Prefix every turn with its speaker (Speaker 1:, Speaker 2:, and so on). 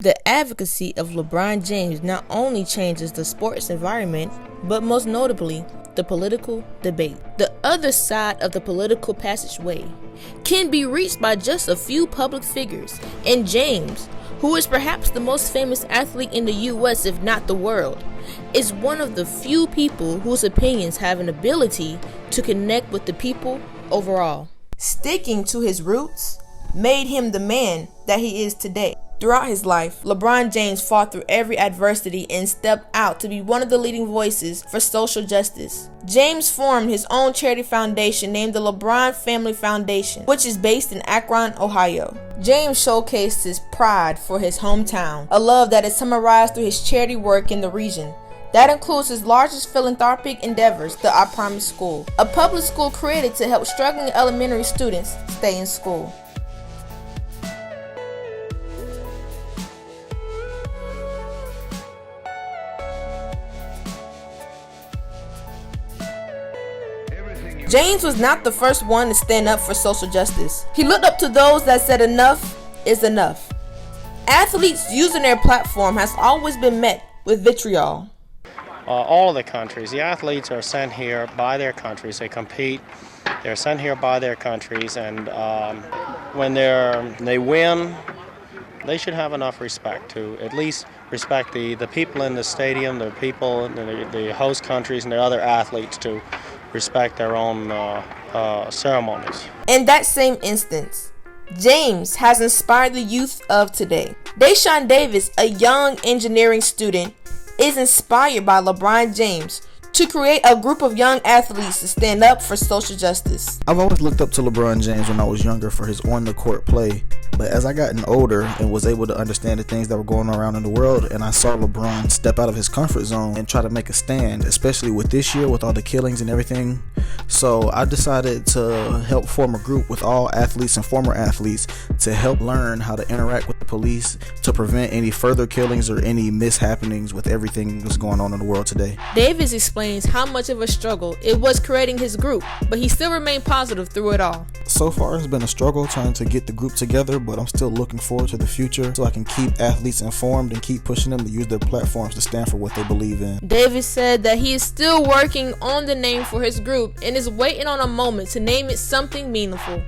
Speaker 1: The advocacy of LeBron James not only changes the sports environment, but most notably, the political debate. The other side of the political passageway can be reached by just a few public figures, and James, who is perhaps the most famous athlete in the US, if not the world, is one of the few people whose opinions have an ability to connect with the people overall. Sticking to his roots made him the man that he is today. Throughout his life, LeBron James fought through every adversity and stepped out to be one of the leading voices for social justice. James formed his own charity foundation named the LeBron Family Foundation, which is based in Akron, Ohio. James showcased his pride for his hometown, a love that is summarized through his charity work in the region. That includes his largest philanthropic endeavors, the I Promise School, a public school created to help struggling elementary students stay in school. James was not the first one to stand up for social justice. He looked up to those that said enough is enough. Athletes using their platform has always been met with vitriol.
Speaker 2: All of the countries, the athletes are sent here by their countries. They compete. They're sent here by their countries, and when they win, they should have enough respect to at least respect the people in the stadium, the people, the host countries, and the other athletes to respect their own ceremonies.
Speaker 1: In that same instance, James has inspired the youth of today. Deshaun Davis, a young engineering student, is inspired by LeBron James to create a group of young athletes to stand up for social justice.
Speaker 3: I've always looked up to LeBron James when I was younger for his on-the-court play, but as I gotten older and was able to understand the things that were going on around in the world, and I saw LeBron step out of his comfort zone and try to make a stand, especially with this year with all the killings and everything. So I decided to help form a group with all athletes and former athletes to help learn how to interact with the police to prevent any further killings or any mishappenings with everything that's going on in the world today.
Speaker 1: Davis explains how much of a struggle it was creating his group, but he still remained positive through it all.
Speaker 3: So far it's been a struggle trying to get the group together, but I'm still looking forward to the future so I can keep athletes informed and keep pushing them to use their platforms to stand for what they believe in.
Speaker 1: Davis said that he is still working on the name for his group and is waiting on a moment to name it something meaningful.